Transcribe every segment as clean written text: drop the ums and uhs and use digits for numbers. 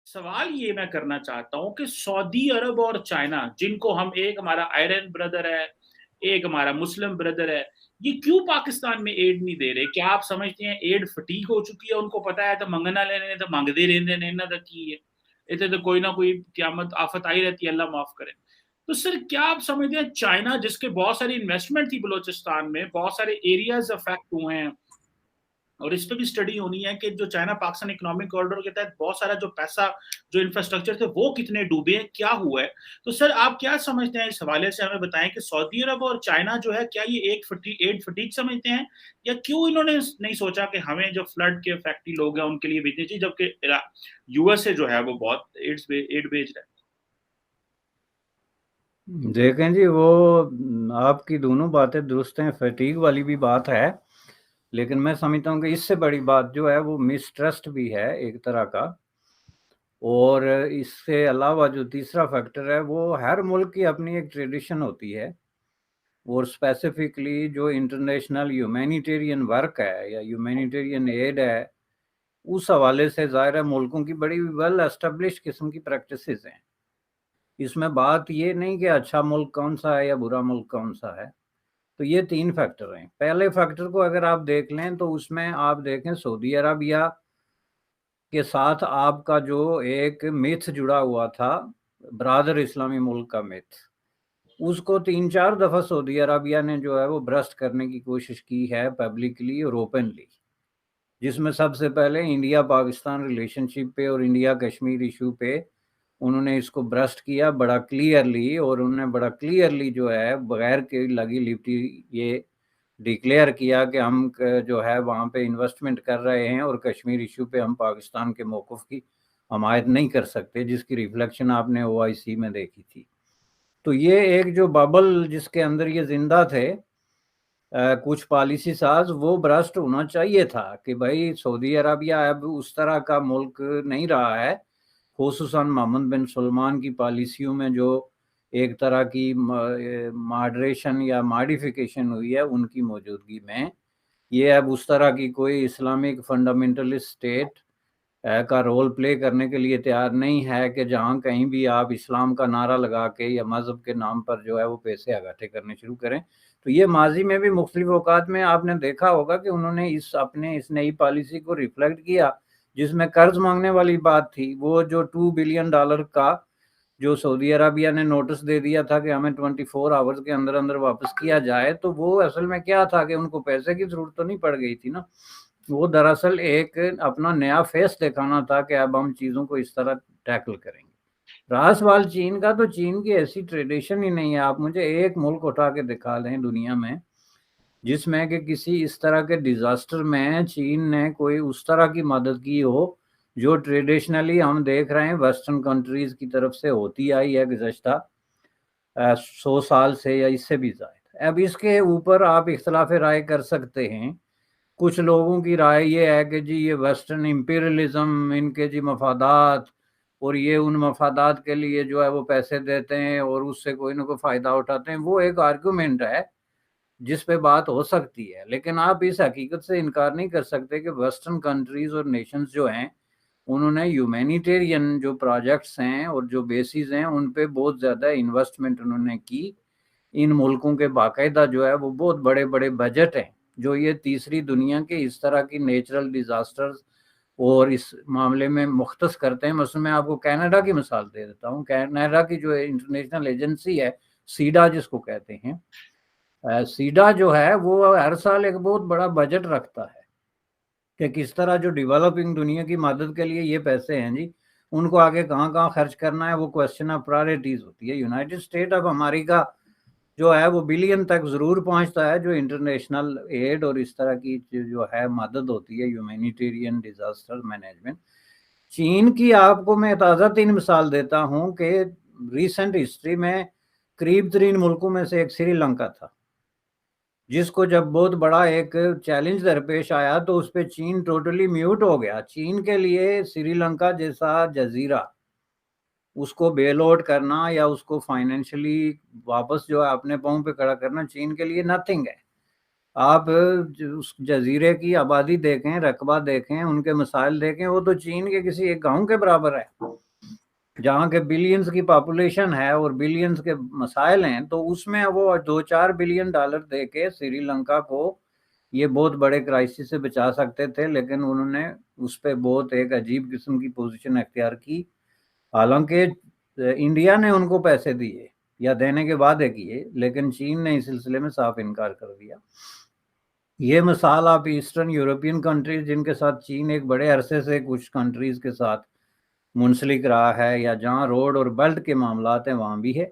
सवाल ये मैं करना चाहता हूँ कि सऊदी अरब और चाइना, जिनको हम, एक हमारा आयरन ब्रदर है, एक हमारा मुस्लिम ब्रदर है, ये क्यों पाकिस्तान में एड नहीं दे रहे? क्या आप समझते हैं एड फटीग हो चुकी है? उनको पता है तो मंगना लेने तो मंगते रहंदे ने, इन्हां दा की है? इत्थे तो कोई ना कोई क़यामत आफ़त आई रहती है, अल्लाह माफ़ करे। तो सर क्या आप समझते हैं चाइना, जिसके बहुत सारी इन्वेस्टमेंट थी बलूचिस्तान में, बहुत सारे एरियाज़ अफ़ेक्ट हुए हैं, और इस पे भी स्टडी होनी है कि जो चाइना पाकिस्तान इकोनॉमिक कॉरिडोर के तहत बहुत सारा जो पैसा, जो इंफ्रास्ट्रक्चर थे, वो कितने डूबे हैं, क्या हुआ है? तो सर आप क्या समझते हैं, इस हवाले से हमें बताएँ कि सऊदी अरब और चाइना जो है, क्या ये एड फटीग समझते हैं? या क्यों इन्होंने नहीं सोचा कि हमें जो फ्लड के अफेक्टी लोग हैं, उनके लिए भेजनी चाहिए, जबकि यूएसए जो है वो बहुत एड भेज रहा है? देखें जी, वो आपकी दोनों बातें दुरुस्त हैं, फटीग वाली भी बात है, लेकिन मैं समझता हूँ कि इससे बड़ी बात जो है वो मिसट्रस्ट भी है एक तरह का। और इससे अलावा जो तीसरा फैक्टर है, वो हर मुल्क की अपनी एक ट्रेडिशन होती है, और स्पेसिफिकली जो इंटरनेशनल ह्यूमैनिटेरियन वर्क है या ह्यूमैनिटेरियन एड है, उस हवाले से ज़ाहिर है मुल्कों की बड़ी वेल एस्टेब्लिश किस्म की प्रैक्टिसेस हैं। इसमें बात ये नहीं कि अच्छा मुल्क कौन सा है या बुरा मुल्क कौन सा है। तो ये 3 फैक्टर हैं। पहले फैक्टर को अगर आप देख लें तो उसमें आप देखें सऊदी अरबिया के साथ आपका जो एक मिथ जुड़ा हुआ था, ब्रादर इस्लामी मुल्क का मिथ, उसको 3-4 दफ़ा सऊदी अरबिया ने जो है वो ब्रस्ट करने की कोशिश की है पब्लिकली और ओपनली। जिसमें सबसे पहले इंडिया पाकिस्तान रिलेशनशिप पे और इंडिया कश्मीर इशू पे उन्होंने इसको ब्रस्ट किया बड़ा क्लियरली, और उन्होंने बड़ा क्लियरली जो है बगैर के लगी लिपटी ये डिक्लेयर किया कि हम जो है वहाँ पे इन्वेस्टमेंट कर रहे हैं और कश्मीर इशू पे हम पाकिस्तान के मौक़िफ़ की हमायत नहीं कर सकते, जिसकी रिफ्लेक्शन आपने ओआईसी में देखी थी। तो ये एक जो बबल जिसके अंदर ये जिंदा थे कुछ पॉलिसी साज, वो ब्रस्ट होना चाहिए था कि भाई सऊदी अरबिया अब उस तरह का मुल्क नहीं रहा है, खुसूसन मोहम्मद बिन सलमान की पॉलिसियों में जो एक तरह की मॉडरेशन या मॉडिफिकेशन हुई है उनकी मौजूदगी में, ये अब उस तरह की कोई इस्लामिक फंडामेंटलिस्ट स्टेट का रोल प्ले करने के लिए तैयार नहीं है कि जहाँ कहीं भी आप इस्लाम का नारा लगा के या मज़हब के नाम पर जो है वो पैसे इकट्ठे करने शुरू करें। तो ये माजी में भी मुख्तलिफ औकात में आपने देखा होगा कि उन्होंने इस नई पॉलिसी को रिफ्लेक्ट किया, जिसमें कर्ज मांगने वाली बात थी। वो जो $2 बिलियन का जो सऊदी अरबिया ने नोटिस दे दिया था कि हमें 24 आवर्स के अंदर अंदर वापस किया जाए, तो वो असल में क्या था कि उनको पैसे की जरूरत तो नहीं पड़ गई थी ना, वो दरअसल एक अपना नया फेस दिखाना था कि अब हम चीज़ों को इस तरह टैकल करेंगे। रहा सवाल चीन का, तो चीन की ऐसी ट्रेडिशन ही नहीं है। आप मुझे एक मुल्क उठा के दिखा दें दुनिया में जिसमें कि किसी इस तरह के डिजास्टर में चीन ने कोई उस तरह की मदद की हो जो ट्रेडिशनली हम देख रहे हैं वेस्टर्न कंट्रीज की तरफ से होती आई है गुज़श्ता 100 साल से या इससे भी ज़्यादा। अब इसके ऊपर आप इख्तलाफ राय कर सकते हैं। कुछ लोगों की राय ये है कि जी ये वेस्टर्न इंपीरियलिज्म, इनके जी मफादात, और ये उन मफादात के लिए जो है वो पैसे देते हैं और उससे कोई ना कोई फ़ायदा उठाते हैं। वो एक आर्गूमेंट है जिस पे बात हो सकती है, लेकिन आप इस हकीकत से इनकार नहीं कर सकते कि वेस्टर्न कंट्रीज और नेशंस जो हैं उन्होंने ह्यूमैनिटेरियन जो प्रोजेक्ट्स हैं और जो बेसिस हैं उन पे बहुत ज़्यादा इन्वेस्टमेंट उन्होंने की। इन मुल्कों के बाकायदा जो है वो बहुत बड़े बड़े बजट हैं जो ये तीसरी दुनिया के इस तरह की नेचुरल डिज़ास्टर्स और इस मामले में मुख्तस करते हैं। मसलन मैं आपको कनाडा की मिसाल दे देता हूँ। कनाडा की जो इंटरनेशनल एजेंसी है, सीडा जिसको कहते हैं, सीडा जो है वो हर साल एक बहुत बड़ा बजट रखता है कि किस तरह जो डेवलपिंग दुनिया की मदद के लिए ये पैसे हैं जी, उनको आगे कहाँ कहाँ खर्च करना है, वो क्वेश्चन ऑफ प्रायोरिटीज होती है। यूनाइटेड स्टेट ऑफ अमेरिका जो है वो बिलियन तक ज़रूर पहुंचता है जो इंटरनेशनल एड और इस तरह की जो है मदद होती है ह्यूमैनिटेरियन डिजास्टर मैनेजमेंट। चीन की आपको मैं ताज़ा 3 मिसाल देता हूं कि रिसेंट हिस्ट्री में करीब 3 मुल्कों में से एक श्रीलंका था, जिसको जब बहुत बड़ा एक चैलेंज दरपेश आया तो उस पर चीन टोटली म्यूट हो गया। चीन के लिए श्रीलंका जैसा जजीरा, उसको बेल आउट करना या उसको फाइनेंशियली वापस जो है अपने पाँव पे खड़ा करना चीन के लिए नथिंग है। आप उस जजीरे की आबादी देखें, रकबा देखें, उनके मसाइल देखें, वो तो चीन के किसी एक गांव के बराबर है। जहाँ के बिलियंस की पॉपुलेशन है और बिलियंस के मसाइल हैं, तो उसमें वो 2-4 बिलियन डॉलर दे के श्रीलंका को ये बहुत बड़े क्राइसिस से बचा सकते थे, लेकिन उन्होंने उस पर बहुत एक अजीब किस्म की पोजीशन अख्तियार की। हालांकि इंडिया ने उनको पैसे दिए या देने के वादे किए, लेकिन चीन ने इस सिलसिले में साफ इनकार कर दिया। ये मिसाल आप ईस्टर्न यूरोपियन कंट्रीज जिनके साथ चीन एक बड़े अरसे से कुछ कंट्रीज के साथ मुंसलिक रहा है, या जहाँ रोड और बेल्ट के मामलात हैं वहाँ भी है।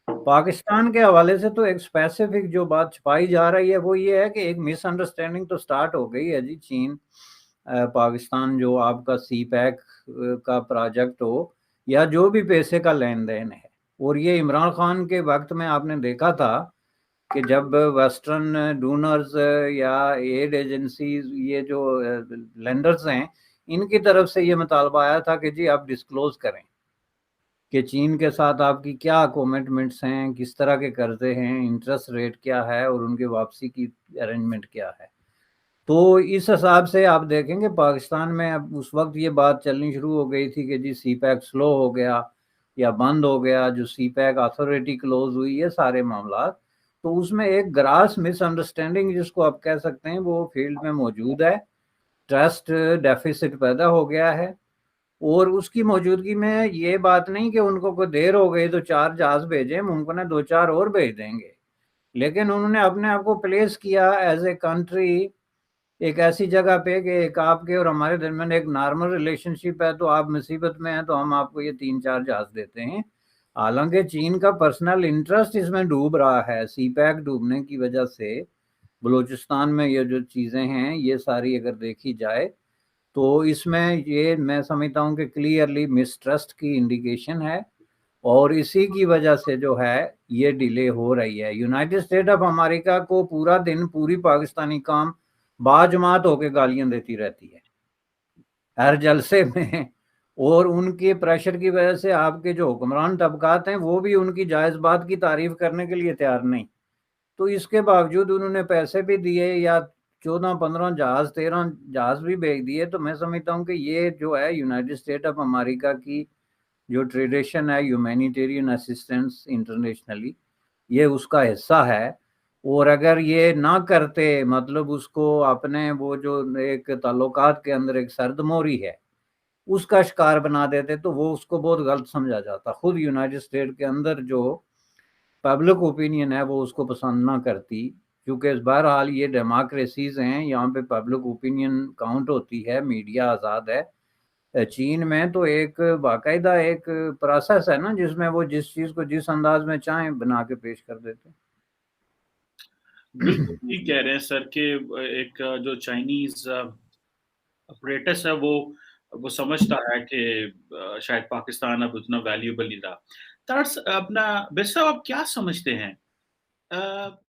पाकिस्तान के हवाले से तो एक स्पेसिफिक जो बात छुपाई जा रही है वो ये है कि एक मिसअंडरस्टैंडिंग तो स्टार्ट हो गई है जी। चीन पाकिस्तान जो आपका सी पैक का प्रोजेक्ट हो या जो भी पैसे का लेन देन है, और ये इमरान खान के वक्त में आपने देखा था कि जब वेस्टर्न डोनर्स या एड एजेंसीज, ये जो लेंडर्स हैं, इनकी तरफ से ये मुतालबा आया था कि जी आप डिस्क्लोज करें कि चीन के साथ आपकी क्या कमिटमेंट्स हैं, किस तरह के कर्जे हैं, इंटरेस्ट रेट क्या है और उनकी वापसी की अरेंजमेंट क्या है। तो इस हिसाब से आप देखेंगे पाकिस्तान में अब उस वक्त ये बात चलनी शुरू हो गई थी कि जी सी पैक स्लो हो गया या बंद हो गया, जो सी पैक अथॉरिटी क्लोज हुई, ये सारे मामला। तो उसमें एक ग्रास मिसअंडरस्टैंडिंग जिसको आप कह सकते हैं वो फील्ड में मौजूद है। ट्रस्ट डेफिसिट पैदा हो गया है, और उसकी मौजूदगी में ये बात नहीं कि उनको कोई देर हो गई तो 4 जहाज भेजें, मुमकिन है 2-4 और भेज देंगे, लेकिन उन्होंने अपने आप को प्लेस किया एज ए कंट्री एक ऐसी जगह पे कि एक आपके और हमारे दरमियान एक नॉर्मल रिलेशनशिप है, तो आप मुसीबत में हैं तो हम आपको ये 3-4 जहाज देते हैं। हालांकि चीन का पर्सनल इंटरेस्ट इसमें डूब रहा है, सी पैक डूबने की वजह से बलूचिस्तान में ये जो चीज़ें हैं ये सारी अगर देखी जाए तो इसमें ये मैं समझता हूँ कि क्लियरली मिसट्रस्ट की इंडिकेशन है, और इसी की वजह से जो है ये डिले हो रही है। यूनाइटेड स्टेट ऑफ अमेरिका को पूरा दिन पूरी पाकिस्तानी काम बाजमात होकर गालियां देती रहती है हर जलसे में, और उनके प्रेशर की वजह से आपके जो हुक्मरान तबकात हैं वो भी उनकी जायज़ बात की तारीफ करने के लिए तैयार नहीं। तो इसके बावजूद उन्होंने पैसे भी दिए या 14-15 जहाज 13 जहाज भी भेज दिए। तो मैं समझता हूँ कि ये जो है यूनाइटेड स्टेट ऑफ अमेरिका की जो ट्रेडिशन है ह्यूमैनिटेरियन असिस्टेंस इंटरनेशनली, ये उसका हिस्सा है। और अगर ये ना करते, मतलब उसको अपने वो जो एक ताल्लुकात के अंदर एक सर्दमोरी है उसका शिकार बना देते, तो वो उसको बहुत गलत समझा जाता। खुद यूनाइटेड स्टेट के अंदर जो पब्लिक ओपिनियन है वो उसको पसंद ना करती, क्योंकि बहरहाल ये डेमोक्रेसीज हैं, यहाँ पे पब्लिक ओपिनियन काउंट होती है, मीडिया आज़ाद है। चीन में तो एक बाकायदा एक प्रोसेस है ना जिसमें वो जिस चीज़ को जिस अंदाज में चाहें बना के पेश कर देते हैं। बिल्कुल ठीक कह रहे हैं सर कि एक जो चाइनीज अपरेटस है वो समझता है कि शायद पाकिस्तान अब उतना वैल्यूएबल नहीं रहा। तर्स अपना बेसा आप क्या समझते हैं